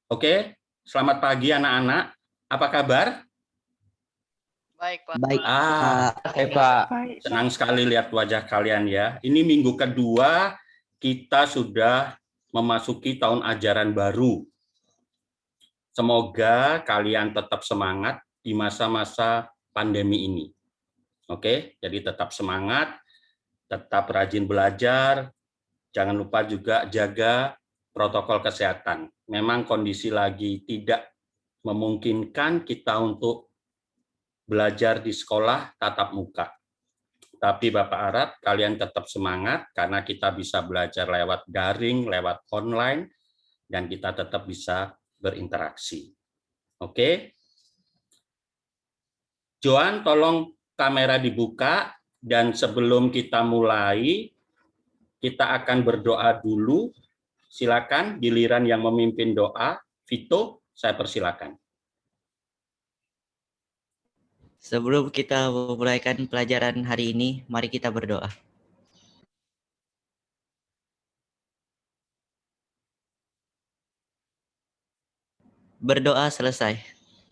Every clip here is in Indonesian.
Oke, selamat pagi anak-anak. Apa kabar? Baik, Pak. Baik, Oke, Pak. Senang sekali lihat wajah kalian ya. Ini minggu kedua kita sudah memasuki tahun ajaran baru. Semoga kalian tetap semangat di masa-masa pandemi ini. Oke, jadi tetap semangat, tetap rajin belajar, jangan lupa juga jaga protokol kesehatan. Memang kondisi lagi tidak memungkinkan kita untuk belajar di sekolah tatap muka. Tapi Bapak harap kalian tetap semangat karena kita bisa belajar lewat daring, lewat online, dan kita tetap bisa berinteraksi. Oke? Joan, tolong kamera dibuka, dan sebelum kita mulai, kita akan berdoa dulu. Silakan giliran yang memimpin doa. Vito, saya persilakan. sebelum kita memulaikan pelajaran hari ini, mari kita berdoa. Berdoa selesai.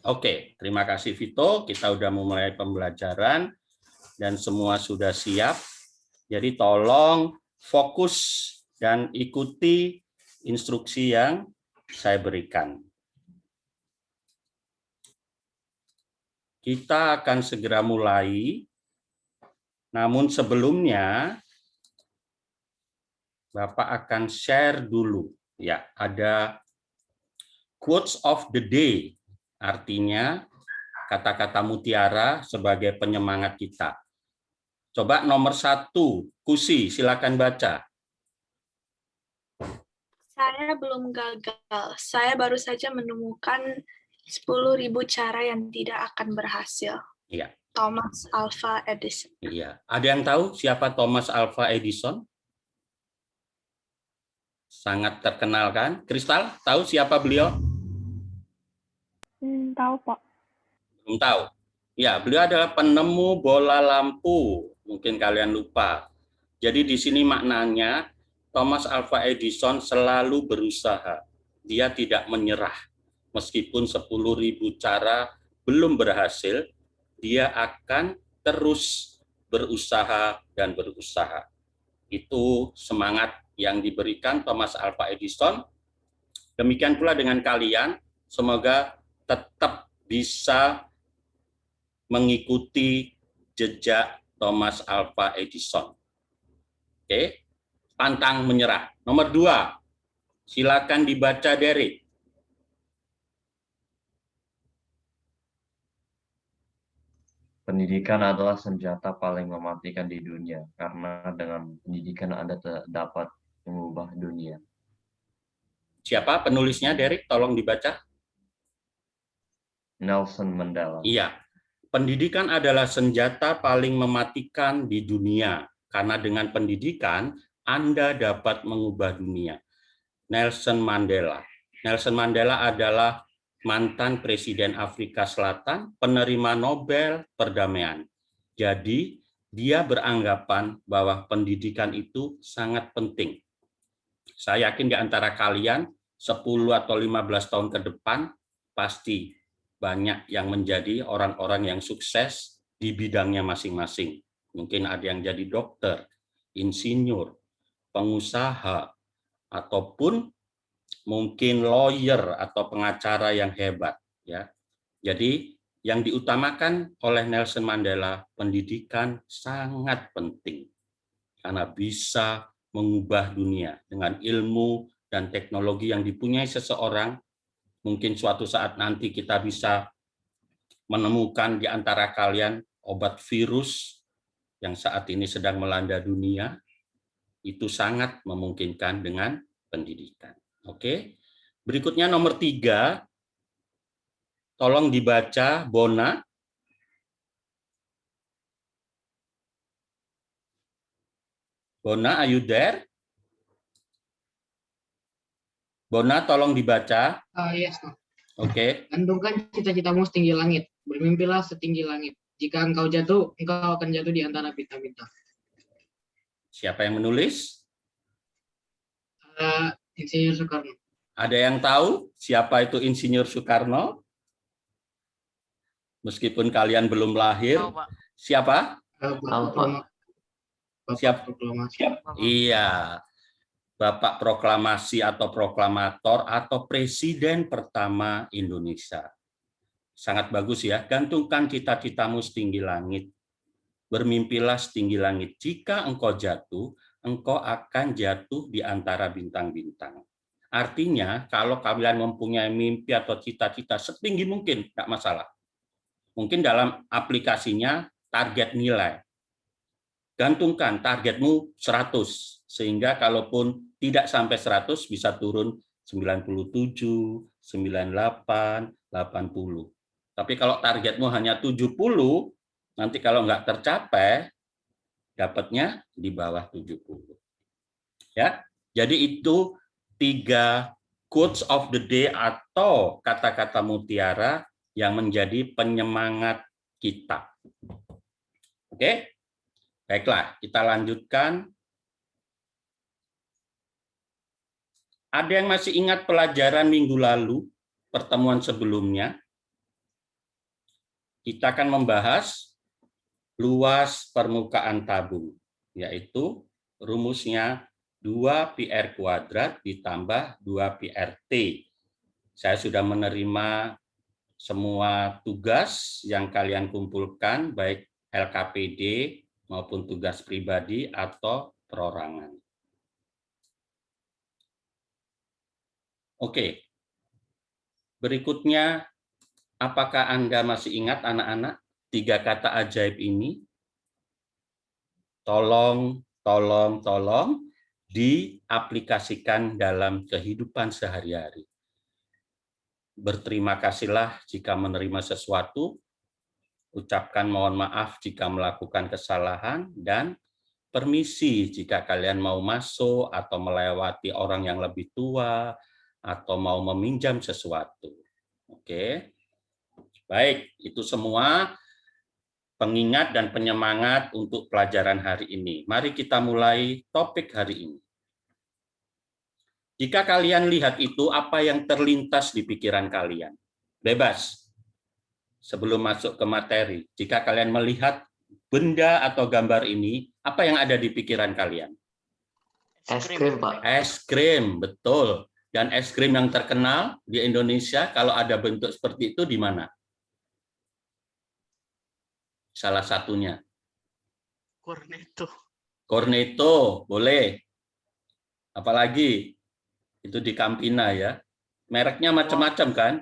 Oke, terima kasih Vito. Kita sudah memulai pembelajaran dan semua sudah siap. Jadi tolong fokus dan ikuti instruksi yang saya berikan. Kita akan segera mulai, namun sebelumnya Bapak akan share dulu. Ya, ada quotes of the day, artinya kata-kata mutiara sebagai penyemangat kita. Coba nomor 1, Kusi, silakan baca. Saya belum gagal. Saya baru saja menemukan 10.000 cara yang tidak akan berhasil. Iya. Thomas Alva Edison. Iya. Ada yang tahu siapa Thomas Alva Edison? Sangat terkenal kan? Kristal, tahu siapa beliau? Tahu, Pak. Belum tahu. Ya, beliau adalah penemu bola lampu. Mungkin kalian lupa. Jadi di sini maknanya Thomas Alva Edison selalu berusaha. Dia tidak menyerah. Meskipun 10.000 cara belum berhasil, dia akan terus berusaha dan berusaha. Itu semangat yang diberikan Thomas Alva Edison. Demikian pula dengan kalian, semoga tetap bisa mengikuti jejak Thomas Alva Edison. Oke, pantang menyerah. Nomor 2, silakan dibaca Derek. Pendidikan adalah senjata paling mematikan di dunia, karena dengan pendidikan Anda dapat mengubah dunia. Siapa penulisnya, Derek? Tolong dibaca. Nelson Mandela. Iya, pendidikan adalah senjata paling mematikan di dunia, karena dengan pendidikan Anda dapat mengubah dunia. Nelson Mandela. Nelson Mandela adalah mantan Presiden Afrika Selatan, penerima Nobel Perdamaian. Jadi, dia beranggapan bahwa pendidikan itu sangat penting. Saya yakin di antara kalian 10 atau 15 tahun ke depan pasti banyak yang menjadi orang-orang yang sukses di bidangnya masing-masing. Mungkin ada yang jadi dokter, insinyur, pengusaha, ataupun mungkin lawyer atau pengacara yang hebat. Ya. Jadi yang diutamakan oleh Nelson Mandela, pendidikan sangat penting karena bisa mengubah dunia dengan ilmu dan teknologi yang dipunyai seseorang. Mungkin suatu saat nanti kita bisa menemukan di antara kalian obat virus yang saat ini sedang melanda dunia, itu sangat memungkinkan dengan pendidikan. Oke, berikutnya nomor 3, tolong dibaca Bona. Bona, are you there? Bona, tolong dibaca. Yes, Pak. Oke. Gantungkan cita-citamu setinggi langit. Bermimpilah setinggi langit. Jika engkau jatuh, engkau akan jatuh di antara bintang-bintang. Siapa yang menulis? Insinyur Soekarno. Ada yang tahu siapa itu Insinyur Soekarno? Meskipun kalian belum lahir. Siapa? Siap. Proklamasi. Iya. Bapak proklamasi atau proklamator atau presiden pertama Indonesia. Sangat bagus ya. Gantungkan cita-citamu setinggi langit. Bermimpilah setinggi langit. Jika engkau jatuh, engkau akan jatuh di antara bintang-bintang. Artinya, kalau kalian mempunyai mimpi atau cita-cita setinggi mungkin, tidak masalah. Mungkin dalam aplikasinya target nilai. Gantungkan targetmu 100, sehingga kalaupun tidak sampai 100 bisa turun 97, 98, 80. Tapi kalau targetmu hanya 70, nanti kalau nggak tercapai, dapatnya di bawah 70. Ya, jadi itu 3 quotes of the day atau kata-kata mutiara yang menjadi penyemangat kita. Oke? Baiklah, kita lanjutkan. Ada yang masih ingat pelajaran minggu lalu, pertemuan sebelumnya? Kita akan membahas luas permukaan tabung, yaitu rumusnya 2πr² ditambah 2πrt. Saya sudah menerima semua tugas yang kalian kumpulkan, baik LKPD maupun tugas pribadi atau perorangan. Oke. Berikutnya, apakah Anda masih ingat anak-anak 3 kata ajaib ini? Tolong diaplikasikan dalam kehidupan sehari-hari. Berterima kasihlah jika menerima sesuatu, ucapkan mohon maaf jika melakukan kesalahan, dan permisi jika kalian mau masuk atau melewati orang yang lebih tua atau mau meminjam sesuatu. Oke. Baik, itu semua pengingat dan penyemangat untuk pelajaran hari ini. Mari kita mulai topik hari ini. Jika kalian lihat itu, apa yang terlintas di pikiran kalian? Bebas. Sebelum masuk ke materi, jika kalian melihat benda atau gambar ini, apa yang ada di pikiran kalian? Es krim, Pak. Es krim, betul. Dan es krim yang terkenal di Indonesia, kalau ada bentuk seperti itu di mana? Salah satunya. Cornetto. Cornetto, boleh. Apalagi? Itu di Campina ya. Mereknya macam-macam kan?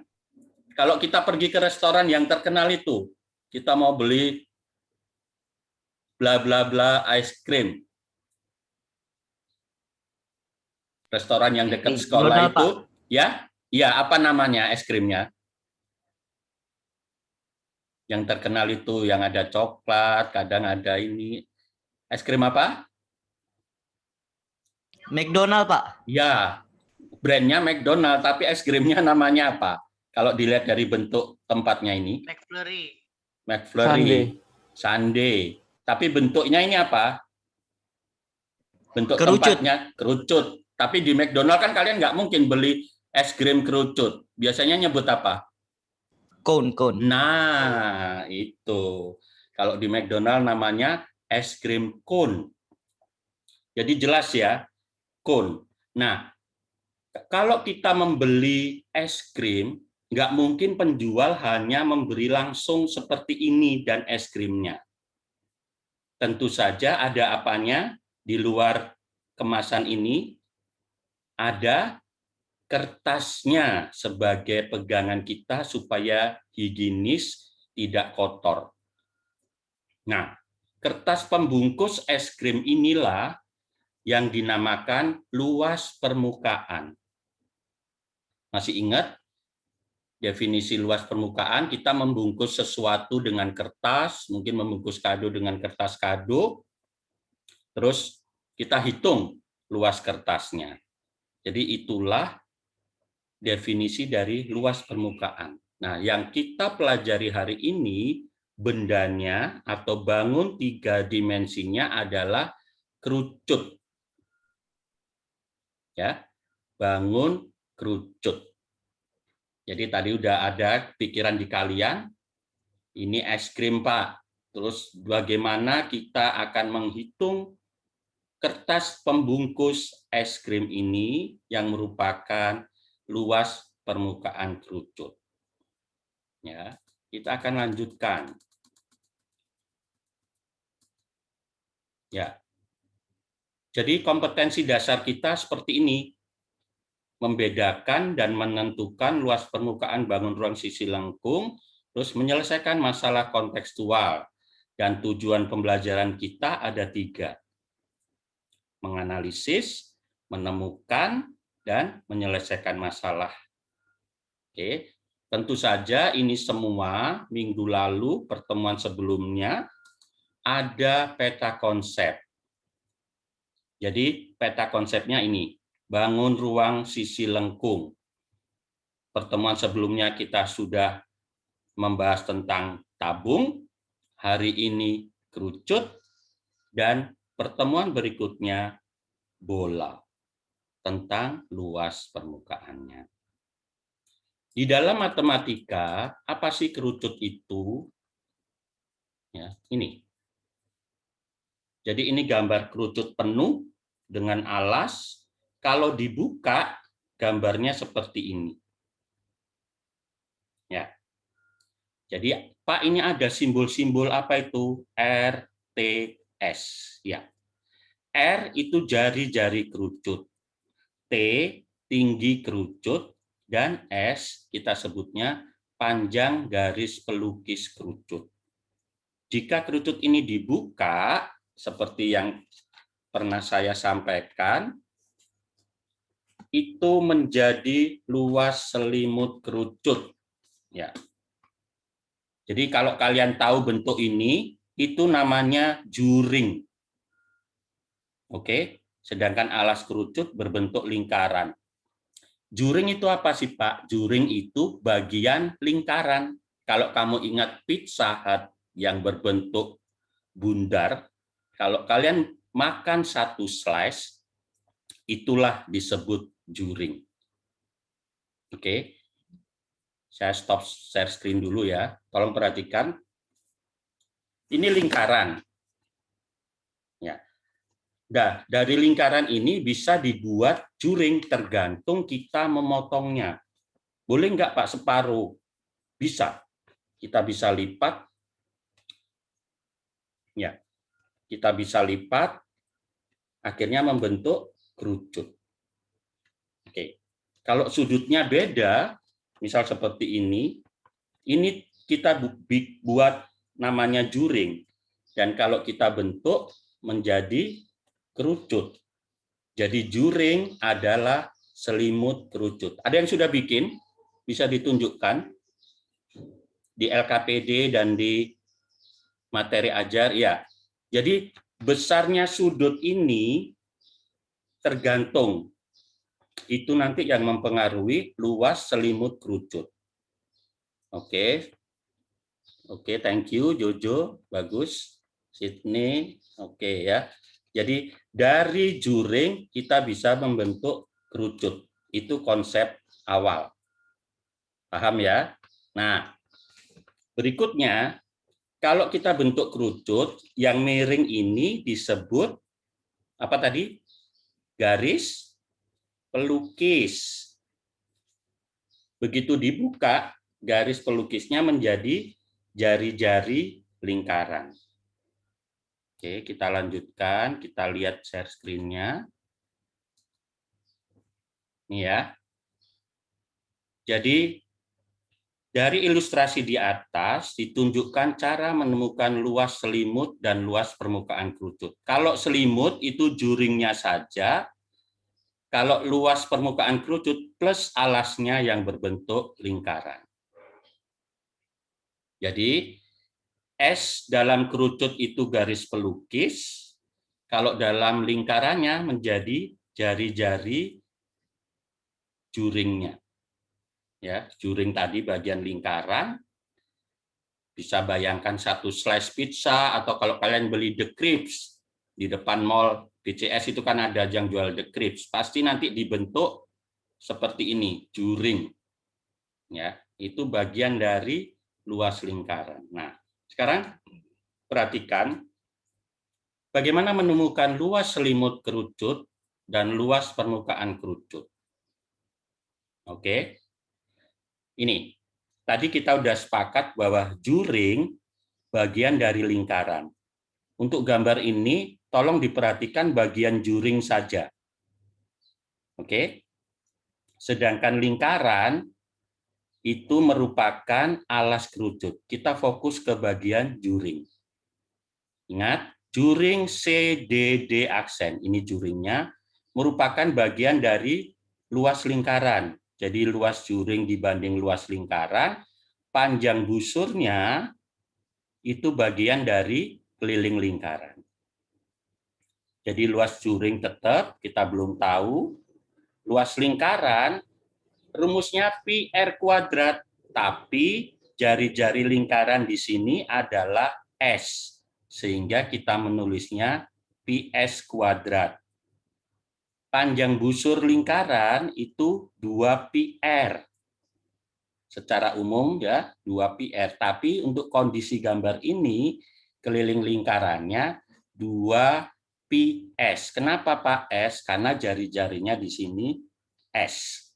Kalau kita pergi ke restoran yang terkenal itu, kita mau beli bla bla bla ice cream. Restoran yang dekat sekolah itu, ya, apa namanya es krimnya? Yang terkenal itu yang ada coklat, kadang ada ini. Es krim apa? McDonald, Pak. Ya, brandnya McDonald, tapi es krimnya namanya apa? Kalau dilihat dari bentuk tempatnya ini, McFlurry, Sundae. Tapi bentuknya ini apa? Bentuk Kerucut. tempatnya kerucut. Tapi di McDonald kan kalian nggak mungkin beli es krim kerucut. Biasanya nyebut apa? Cone. Nah, itu. Kalau di McDonald namanya es krim cone. Jadi jelas ya, cone. Nah, kalau kita membeli es krim, nggak mungkin penjual hanya memberi langsung seperti ini dan es krimnya. Tentu saja ada apanya di luar kemasan ini, ada kertasnya sebagai pegangan kita supaya higienis, tidak kotor. Nah, kertas pembungkus es krim inilah yang dinamakan luas permukaan. Masih ingat? Definisi luas permukaan, kita membungkus sesuatu dengan kertas, mungkin membungkus kado dengan kertas kado, terus kita hitung luas kertasnya. Jadi itulah definisi dari luas permukaan. Nah, yang kita pelajari hari ini, bendanya atau bangun 3 dimensinya adalah kerucut. Ya, bangun kerucut. Jadi tadi udah ada pikiran di kalian, ini es krim Pak. Terus bagaimana kita akan menghitung kertas pembungkus es krim ini yang merupakan luas permukaan kerucut. Ya, kita akan lanjutkan. Ya. Jadi kompetensi dasar kita seperti ini. Membedakan dan menentukan luas permukaan bangun ruang sisi lengkung, terus menyelesaikan masalah kontekstual. Dan tujuan pembelajaran kita ada 3. Menganalisis, menemukan, dan menyelesaikan masalah. Oke, tentu saja ini semua minggu lalu, pertemuan sebelumnya, ada peta konsep. Jadi peta konsepnya ini. Bangun ruang sisi lengkung. Pertemuan sebelumnya kita sudah membahas tentang tabung, hari ini kerucut, dan pertemuan berikutnya bola, tentang luas permukaannya. Di dalam matematika, apa sih kerucut itu? Ya, ini. Jadi ini gambar kerucut penuh dengan alas. Kalau dibuka, gambarnya seperti ini. Ya. Jadi, Pak, ini ada simbol-simbol apa itu? R, T, S. Ya. R itu jari-jari kerucut. T, tinggi kerucut. Dan S, kita sebutnya panjang garis pelukis kerucut. Jika kerucut ini dibuka, seperti yang pernah saya sampaikan, itu menjadi luas selimut kerucut. Ya. Jadi kalau kalian tahu bentuk ini, itu namanya juring. Oke, sedangkan alas kerucut berbentuk lingkaran. Juring itu apa sih, Pak? Juring itu bagian lingkaran. Kalau kamu ingat Pizza Hut yang berbentuk bundar, kalau kalian makan satu slice, itulah disebut juring. Oke, saya stop share screen dulu ya. Tolong perhatikan. Ini lingkaran. Ya. Nah, dari lingkaran ini bisa dibuat juring tergantung kita memotongnya. Boleh nggak Pak separuh? Bisa. Kita bisa lipat. Ya, kita bisa lipat. Akhirnya membentuk kerucut. Oke, kalau sudutnya beda, misal seperti ini kita buat namanya juring. Dan kalau kita bentuk menjadi kerucut. Jadi juring adalah selimut kerucut. Ada yang sudah bikin? Bisa ditunjukkan di LKPD dan di materi ajar? Ya. Jadi besarnya sudut ini tergantung. Itu nanti yang mempengaruhi luas selimut kerucut. Oke. Oke, thank you Jojo, bagus. Sydney, oke ya. Jadi dari juring kita bisa membentuk kerucut. Itu konsep awal. Paham ya? Nah, berikutnya kalau kita bentuk kerucut, yang miring ini disebut apa tadi? Garis pelukis. Begitu dibuka, garis pelukisnya menjadi jari-jari lingkaran. Oke, kita lanjutkan. Kita lihat share screen-nya. Ini ya. Jadi, dari ilustrasi di atas ditunjukkan cara menemukan luas selimut dan luas permukaan kerucut. Kalau selimut itu juringnya saja. Kalau luas permukaan kerucut plus alasnya yang berbentuk lingkaran. Jadi, S dalam kerucut itu garis pelukis, kalau dalam lingkarannya menjadi jari-jari juringnya. Ya, juring tadi bagian lingkaran, bisa bayangkan satu slice pizza, atau kalau kalian beli The Crepes di depan mall BCS itu kan ada yang jual The Crepes, pasti nanti dibentuk seperti ini, juring. Ya, itu bagian dari luas lingkaran. Nah, sekarang perhatikan bagaimana menemukan luas selimut kerucut dan luas permukaan kerucut. Oke. Ini. Tadi kita sudah sepakat bahwa juring bagian dari lingkaran. Untuk gambar ini tolong diperhatikan bagian juring saja. Oke. Sedangkan lingkaran itu merupakan alas kerucut. Kita fokus ke bagian juring. Ingat, juring CDD aksen, ini juringnya, merupakan bagian dari luas lingkaran. Jadi luas juring dibanding luas lingkaran, panjang busurnya itu bagian dari keliling lingkaran. Jadi luas juring tetap, kita belum tahu. Luas lingkaran, rumusnya pi R kuadrat, tapi jari-jari lingkaran di sini adalah S, sehingga kita menulisnya pi S kuadrat. Panjang busur lingkaran itu 2 pi R. Secara umum ya 2 pi R, tapi untuk kondisi gambar ini keliling lingkarannya 2 pi S. Kenapa Pak S? Karena jari-jarinya di sini S.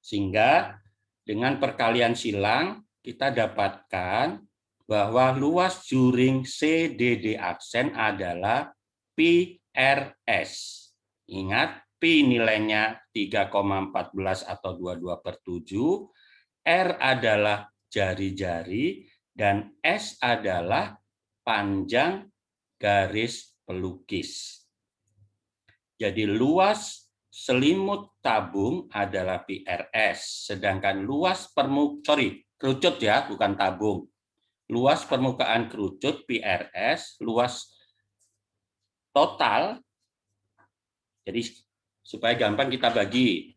Sehingga dengan perkalian silang kita dapatkan bahwa luas juring CDD aksen adalah pi RS. Ingat, pi nilainya 3,14 atau 22/7, R adalah jari-jari, dan S adalah panjang garis pelukis. Jadi luas selimut tabung adalah pi RS, sedangkan luas kerucut ya, bukan tabung. Luas permukaan kerucut pi RS, luas total. Jadi supaya gampang kita bagi.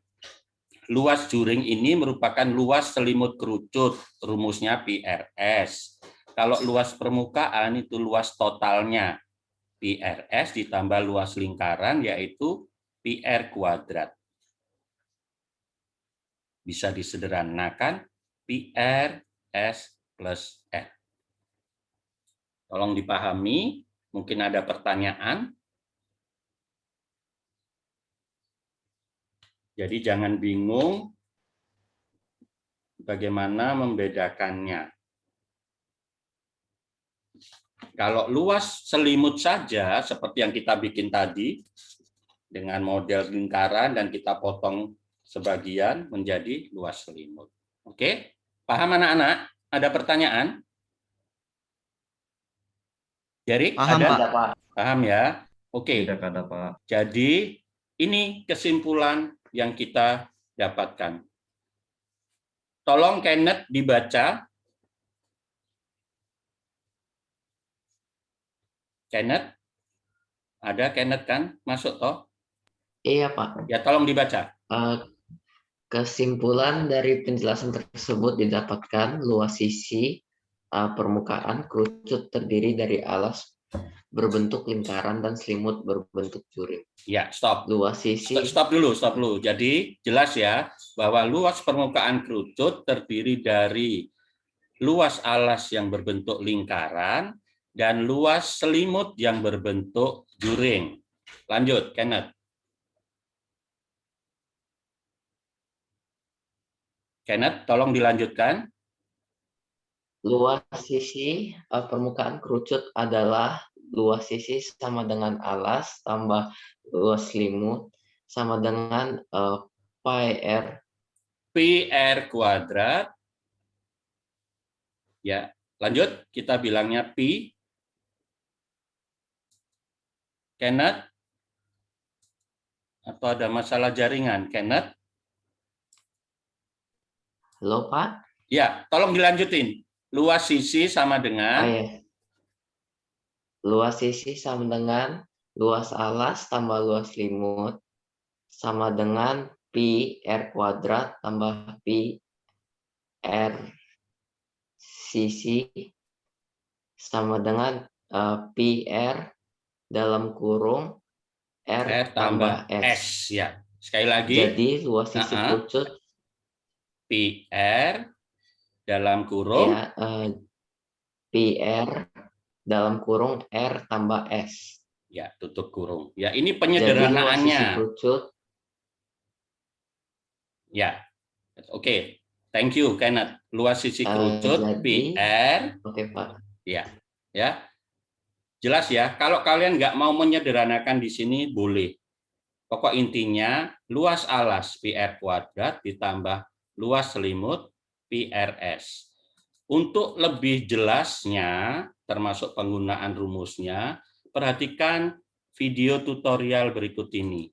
Luas juring ini merupakan luas selimut kerucut, rumusnya pi RS. Kalau luas permukaan itu luas totalnya. Pi RS ditambah luas lingkaran yaitu pi R kuadrat. Bisa disederhanakan pi R S plus R. Tolong dipahami, mungkin ada pertanyaan. Jadi jangan bingung bagaimana membedakannya. Kalau luas selimut saja, seperti yang kita bikin tadi, dengan model lingkaran dan kita potong sebagian menjadi luas selimut. Oke? Paham anak-anak? Ada pertanyaan? Jadi Paham, ada? Pak. Paham ya? Oke. Tidak ada, Pak. Jadi ini kesimpulan yang kita dapatkan. Tolong Kenneth dibaca. Kenneth? Ada Kenneth kan? Masuk toh? Iya, Pak. Ya, tolong dibaca. Kesimpulan dari penjelasan tersebut didapatkan luas sisi permukaan kerucut terdiri dari alas berbentuk lingkaran dan selimut berbentuk juring. Ya, stop. Luas sisi. Stop dulu. Jadi jelas ya bahwa luas permukaan kerucut terdiri dari luas alas yang berbentuk lingkaran dan luas selimut yang berbentuk juring. Lanjut, Kenneth. Kenneth, tolong dilanjutkan. Luas sisi permukaan kerucut adalah luas sisi sama dengan alas tambah luas selimut sama dengan pi R. Pi R kuadrat. Ya, lanjut. Kita bilangnya pi. Kenneth? Atau ada masalah jaringan? Kenneth? Halo, Pak? Ya, tolong dilanjutin. Luas sisi sama dengan... Ya. Luas sisi sama dengan luas alas tambah luas selimut sama dengan pi R kuadrat tambah pi R sisi sama dengan pi R dalam kurung R tambah S. Ya. Sekali lagi, Jadi luas sisi Nah, kerucut PR dalam kurung, ya PR dalam kurung R tambah S. ya tutup kurung. Ya, ini Jadi luas sisi penyederhanaannya. kerucut Ya, oke. Thank you, Kenneth. Luas sisi kerucut jadi PR, oke Pak. ya, ya. Jelas ya. Kalau kalian nggak mau menyederhanakan di sini, boleh. Pokok intinya, luas alas PR kuadrat ditambah luas selimut PRS. Untuk lebih jelasnya, termasuk penggunaan rumusnya, perhatikan video tutorial berikut ini.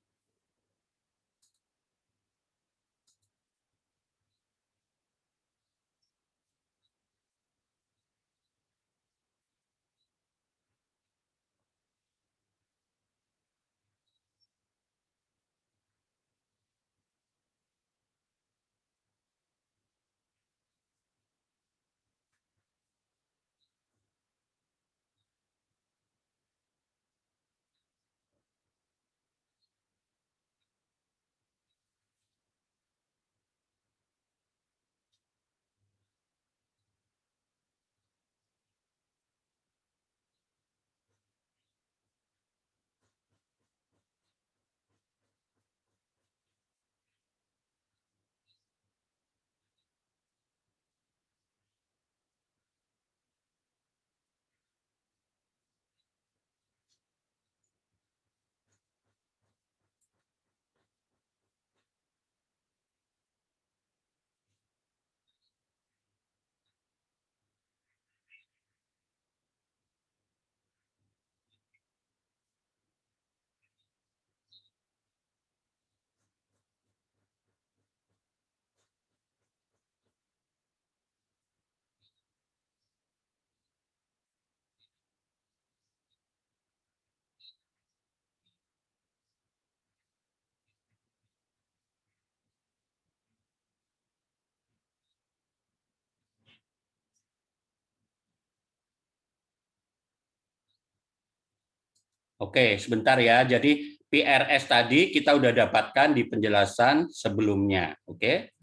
Oke, sebentar ya. Jadi PRS tadi kita udah dapatkan di penjelasan sebelumnya. Oke.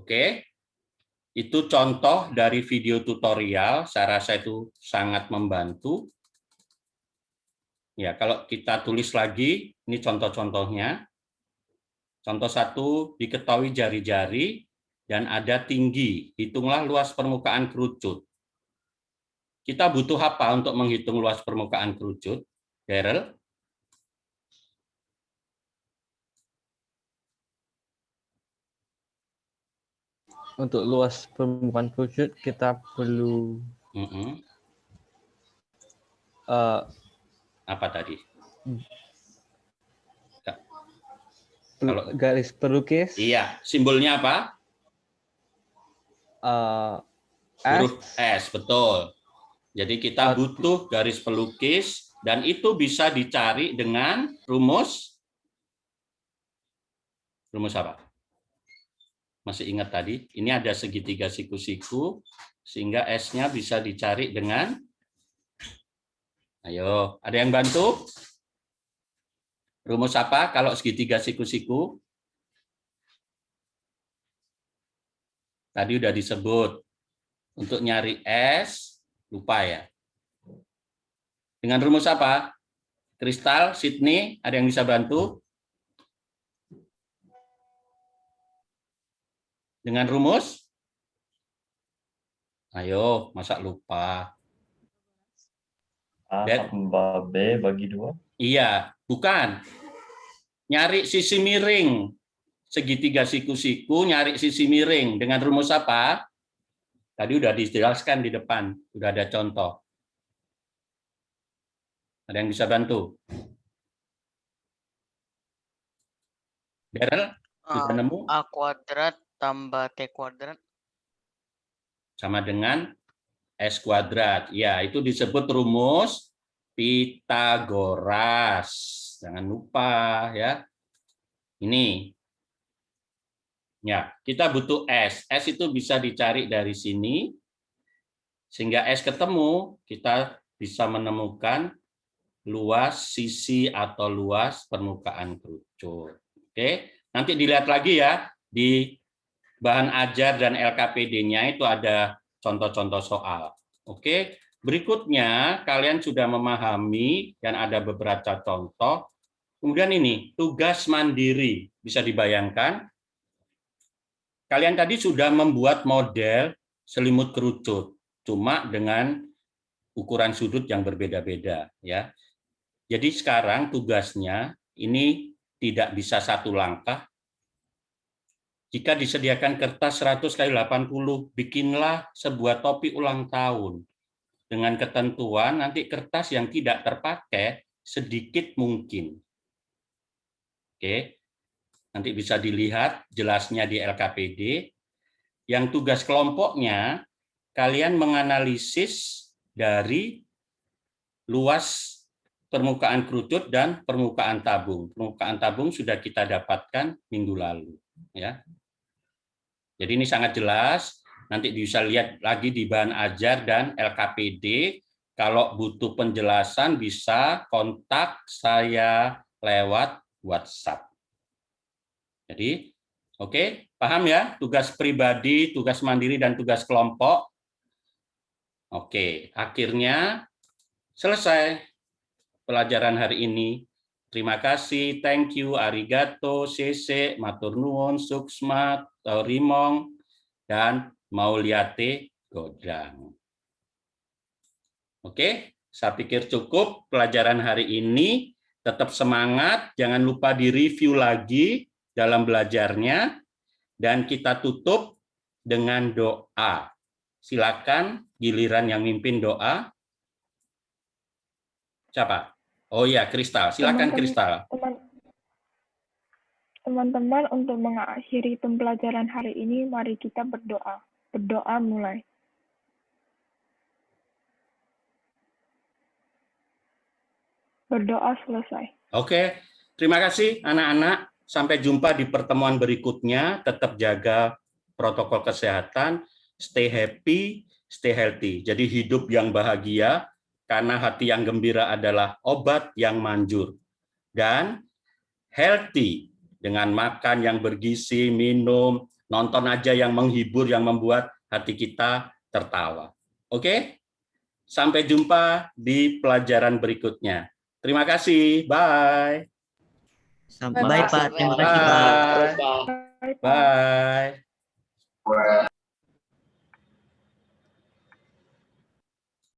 Oke. Itu contoh dari video tutorial, saya rasa itu sangat membantu. Ya, kalau kita tulis lagi, ini contoh-contohnya. Contoh 1, diketahui jari-jari dan ada tinggi. Hitunglah luas permukaan kerucut. Kita butuh apa untuk menghitung luas permukaan kerucut? Daryl? Untuk luas permukaan kerucut kita perlu Apa tadi? garis pelukis. Iya, simbolnya apa? Huruf S, betul. Jadi kita butuh garis pelukis dan itu bisa dicari dengan rumus apa? Masih ingat tadi? Ini ada segitiga siku-siku sehingga S-nya bisa dicari dengan ayo, ada yang bantu? Rumus apa kalau segitiga siku-siku? Tadi udah disebut. Untuk nyari S, lupa ya. Dengan rumus apa? Kristal, Sydney, ada yang bisa bantu? Dengan rumus? Ayo, masa lupa? A tambah B bagi 2. Iya, bukan. Nyari sisi miring. Segitiga siku-siku, nyari sisi miring. Dengan rumus apa? Tadi udah dijelaskan di depan. Udah ada contoh. Ada yang bisa bantu? Daryl, sudah nemu? A kuadrat tambah T kuadrat. Sama dengan S kuadrat. Ya, itu disebut rumus Pitagoras. Jangan lupa ya. Ini. Ya, kita butuh S. S itu bisa dicari dari sini. Sehingga S ketemu, kita bisa menemukan luas sisi atau luas permukaan kerucut. Oke, nanti dilihat lagi ya di bahan ajar dan LKPD-nya itu ada contoh-contoh soal. Oke, berikutnya kalian sudah memahami dan ada beberapa contoh. Kemudian ini tugas mandiri, bisa dibayangkan. Kalian tadi sudah membuat model selimut kerucut, cuma dengan ukuran sudut yang berbeda-beda, ya. Jadi sekarang tugasnya ini tidak bisa satu langkah. Jika disediakan kertas 100x80, bikinlah sebuah topi ulang tahun. Dengan ketentuan nanti kertas yang tidak terpakai sedikit mungkin. Oke, nanti bisa dilihat jelasnya di LKPD. Yang tugas kelompoknya, kalian menganalisis dari luas permukaan kerucut dan permukaan tabung. Permukaan tabung sudah kita dapatkan minggu lalu. Ya. Jadi ini sangat jelas, nanti bisa lihat lagi di bahan ajar dan LKPD. Kalau butuh penjelasan bisa kontak saya lewat WhatsApp. Jadi, oke, paham ya? Tugas pribadi, tugas mandiri, dan tugas kelompok. Oke, akhirnya selesai pelajaran hari ini. Terima kasih, thank you, arigato, sese, matur nuwun, suksma, taurimong, dan mauliate godang. Oke, saya pikir cukup pelajaran hari ini. Tetap semangat, jangan lupa direview lagi dalam belajarnya, dan kita tutup dengan doa. Silakan giliran yang mimpin doa. Siapa? Oh ya, Kristal. Silakan Kristal. Teman-teman, untuk mengakhiri pembelajaran hari ini, mari kita berdoa. Berdoa mulai. Berdoa selesai. Oke, terima kasih anak-anak. Sampai jumpa di pertemuan berikutnya. Tetap jaga protokol kesehatan. Stay happy, stay healthy. Jadi hidup yang bahagia, karena hati yang gembira adalah obat yang manjur. Dan healthy, dengan makan yang bergizi, minum, nonton aja yang menghibur, yang membuat hati kita tertawa. Oke? Sampai jumpa di pelajaran berikutnya. Terima kasih. Bye. Sampai Pak. Terima kasih Pak. Bye. Bye. where